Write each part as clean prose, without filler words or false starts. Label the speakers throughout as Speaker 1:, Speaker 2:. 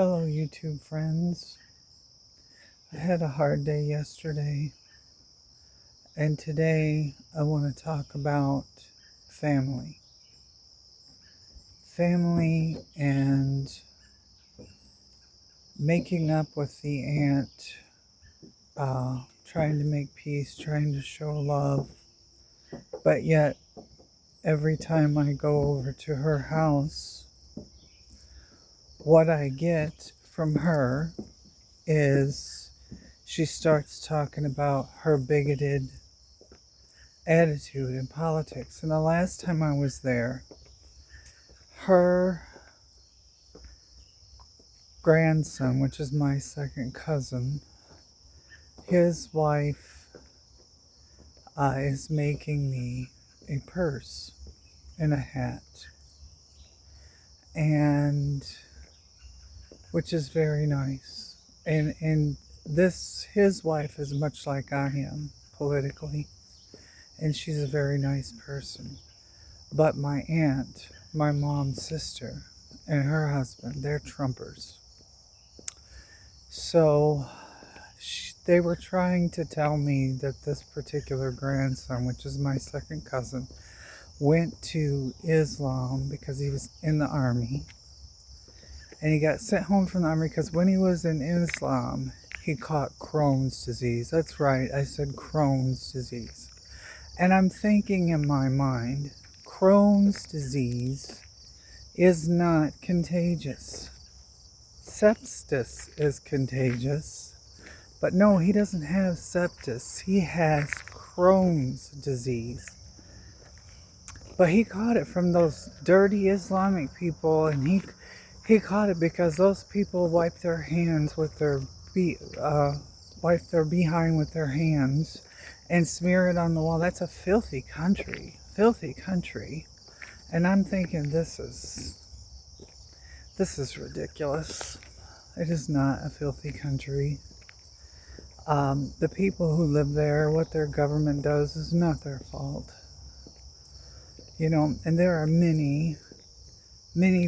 Speaker 1: Hello, YouTube friends. I had a hard day yesterday, and today I want to talk about family. Family and making up with the aunt, trying to make peace, trying to show love, but yet every time I go over to her house, what I get from her is she starts talking about her bigoted attitude in politics. And the last time I was there, her grandson, which is my second cousin, his wife is making me a purse and a hat, and which is very nice. And this his wife is much like I am politically, and she's a very nice person. But my aunt, my mom's sister, and her husband, they're Trumpers. So they were trying to tell me that this particular grandson, which is my second cousin, went to Islam because he was in the army. And he got sent home from the army because when he was in Islam, he caught Crohn's disease. That's right, I said Crohn's disease. And I'm thinking in my mind, Crohn's disease is not contagious. Sepsis is contagious, but no, he doesn't have sepsis. He has Crohn's disease. But he caught it from those dirty Islamic people, and he caught it because those people wipe their hands with wipe their behind with their hands and smear it on the wall. That's a filthy country, And I'm thinking this is ridiculous. It is not a filthy country. The people who live there, what their government does is not their fault. And there are many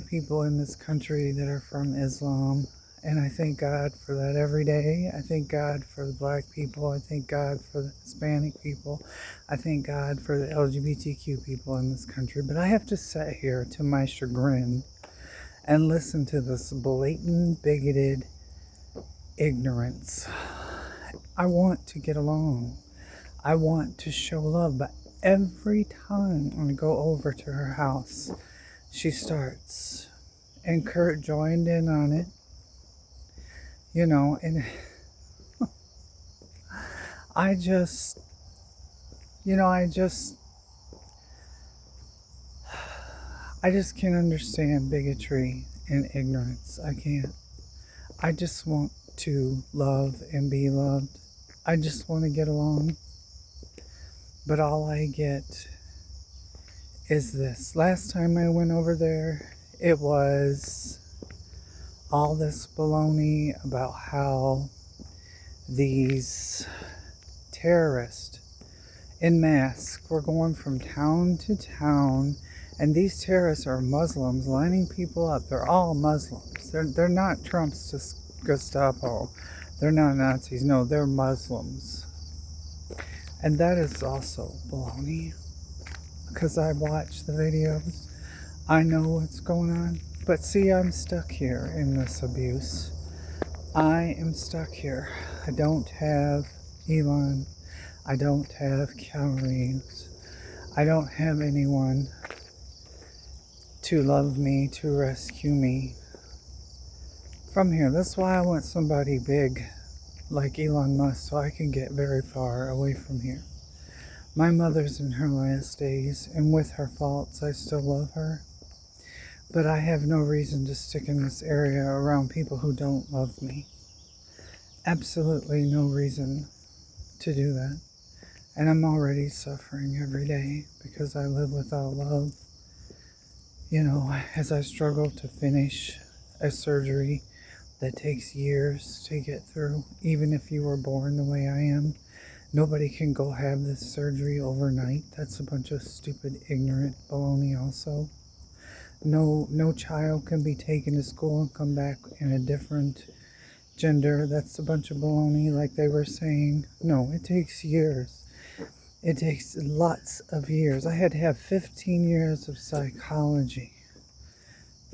Speaker 1: people in this country that are from Islam, and I thank God for that every day. I thank God for the black people. I thank God for the Hispanic people. I thank God for the LGBTQ people in this country. But I have to sit here to my chagrin and listen to this blatant, bigoted ignorance. I want to get along. I want to show love, but every time I go over to her house, she starts, and Kurt joined in on it, and I just can't understand bigotry and ignorance. I can't. I just want to love and be loved. I just want to get along. But all I get is this. Last time I went over there, it was all this baloney about how these terrorists in masks were going from town to town, and these terrorists are Muslims lining people up. They're all Muslims. They're not Trump's Gestapo. They're not Nazis. No, they're Muslims. And that is also baloney, because I watch the videos. I know what's going on. But see, I'm stuck here in this abuse. I am stuck here. I don't have Elon. I don't have Keanu Reeves. I don't have anyone to love me, to rescue me from here. That's why I want somebody big like Elon Musk so I can get very far away from here. My mother's in her last days, and with her faults, I still love her. But I have no reason to stick in this area around people who don't love me. Absolutely no reason to do that. And I'm already suffering every day because I live without love. As I struggle to finish a surgery that takes years to get through, even if you were born the way I am. Nobody can go have this surgery overnight. That's a bunch of stupid, ignorant baloney also. No child can be taken to school and come back in a different gender. That's a bunch of baloney, like they were saying. No, it takes years. It takes lots of years. I had to have 15 years of psychology,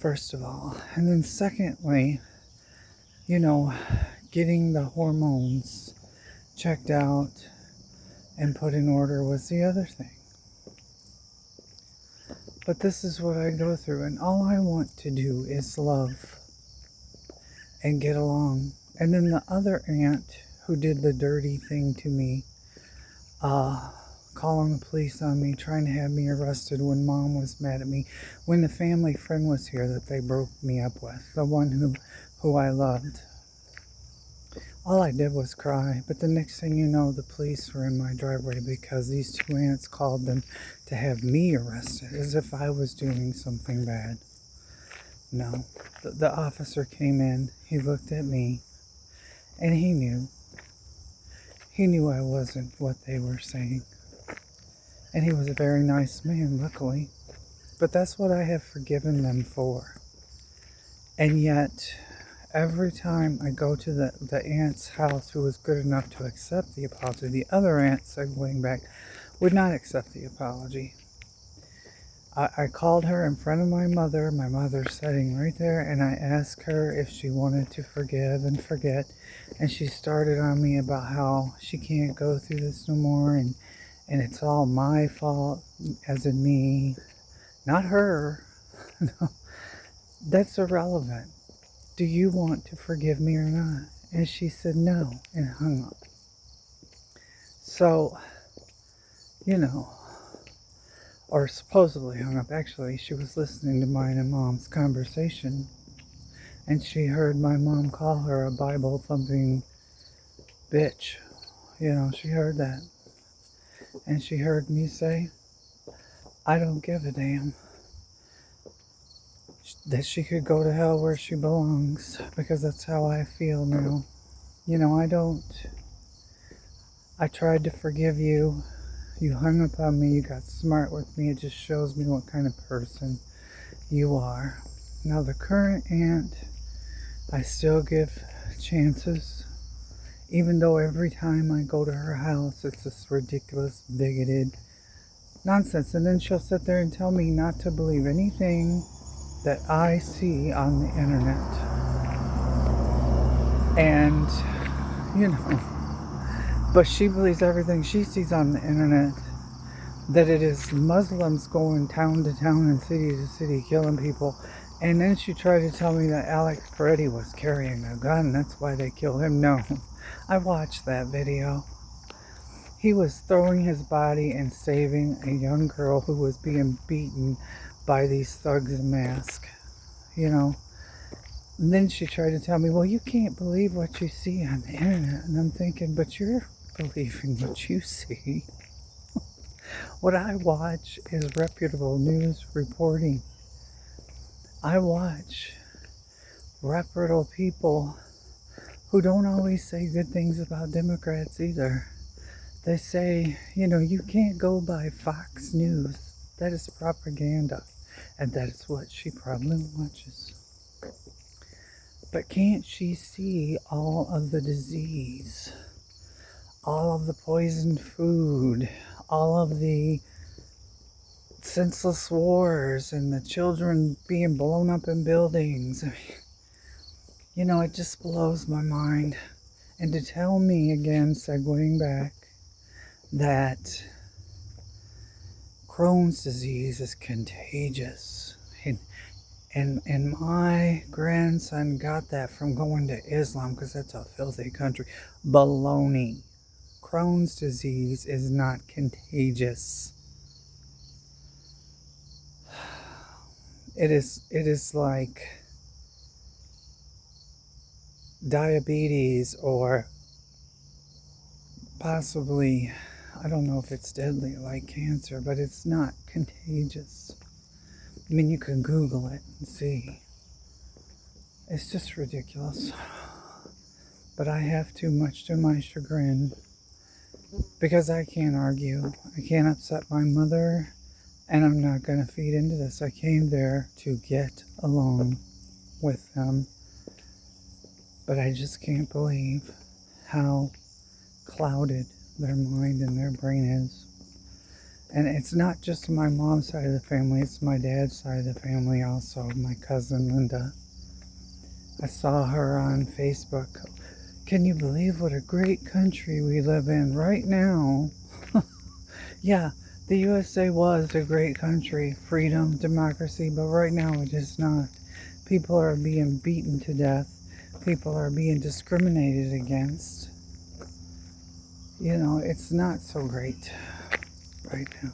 Speaker 1: first of all. And then secondly, you know, getting the hormones checked out and put in order was the other thing. But this is what I go through, and all I want to do is love and get along. And then the other aunt who did the dirty thing to me, calling the police on me, trying to have me arrested when mom was mad at me, when the family friend was here that they broke me up with, the one who I loved. All I did was cry, but the next thing you know, the police were in my driveway because these two aunts called them to have me arrested, as if I was doing something bad. No, the officer came in, he looked at me, and he knew I wasn't what they were saying. And he was a very nice man, luckily. But that's what I have forgiven them for. And yet, every time I go to the aunt's house who was good enough to accept the apology, the other aunt, segueing back, would not accept the apology. I called her in front of my mother sitting right there, and I asked her if she wanted to forgive and forget. And she started on me about how she can't go through this no more, and it's all my fault, as in me, not her. No, that's irrelevant. Do you want to forgive me or not? And she said no, and hung up. So, or supposedly hung up. Actually, she was listening to mine and mom's conversation, and she heard my mom call her a Bible-thumping bitch. She heard that. And she heard me say, I don't give a damn. That she could go to hell where she belongs, because that's how I feel now. I tried to forgive you. You hung up on me, you got smart with me. It just shows me what kind of person you are. Now the current aunt, I still give chances, even though every time I go to her house, it's this ridiculous, bigoted nonsense. And then she'll sit there and tell me not to believe anything that I see on the internet. And, but she believes everything she sees on the internet, that it is Muslims going town to town and city to city killing people. And then she tried to tell me that Alex Peretti was carrying a gun, that's why they killed him. No, I watched that video. He was throwing his body and saving a young girl who was being beaten by these thugs in masks. And then she tried to tell me, well, you can't believe what you see on the internet. And I'm thinking, but you're believing what you see. What I watch is reputable news reporting. I watch reputable people who don't always say good things about Democrats either. They say, you can't go by Fox News. That is propaganda. And that is what she probably watches. But can't she see all of the disease, all of the poisoned food, all of the senseless wars, and the children being blown up in buildings? It just blows my mind. And to tell me again, segueing back, that Crohn's disease is contagious. And my grandson got that from going to Islam, because that's a filthy country. Baloney. Crohn's disease is not contagious. It is like diabetes, or possibly, I don't know if it's deadly like cancer, but it's not contagious. I mean, you can Google it and see. It's just ridiculous. But I have too much to my chagrin, because I can't argue. I can't upset my mother, And I'm not going to feed into this. I came there to get along with them. But I just can't believe how clouded their mind and their brain is. And it's not just my mom's side of the family, it's my dad's side of the family also, my cousin Linda. I saw her on Facebook. Can you believe what a great country we live in right now? Yeah, the USA was a great country, freedom, democracy, but right now it is not. People are being beaten to death. People are being discriminated against. You know, it's not so great right now.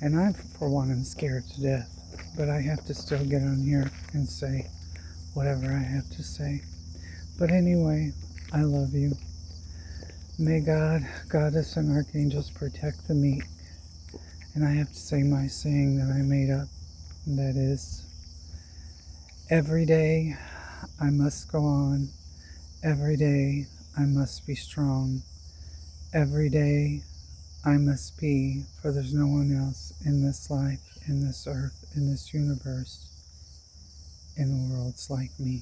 Speaker 1: And I, for one, am scared to death. But I have to still get on here and say whatever I have to say. But anyway, I love you. May God, Goddess, and Archangels protect the meek. And I have to say my saying that I made up. And that is, every day I must go on. Every day I must be strong. Every day I must be, for there's no one else in this life, in this earth, in this universe, in the worlds like me.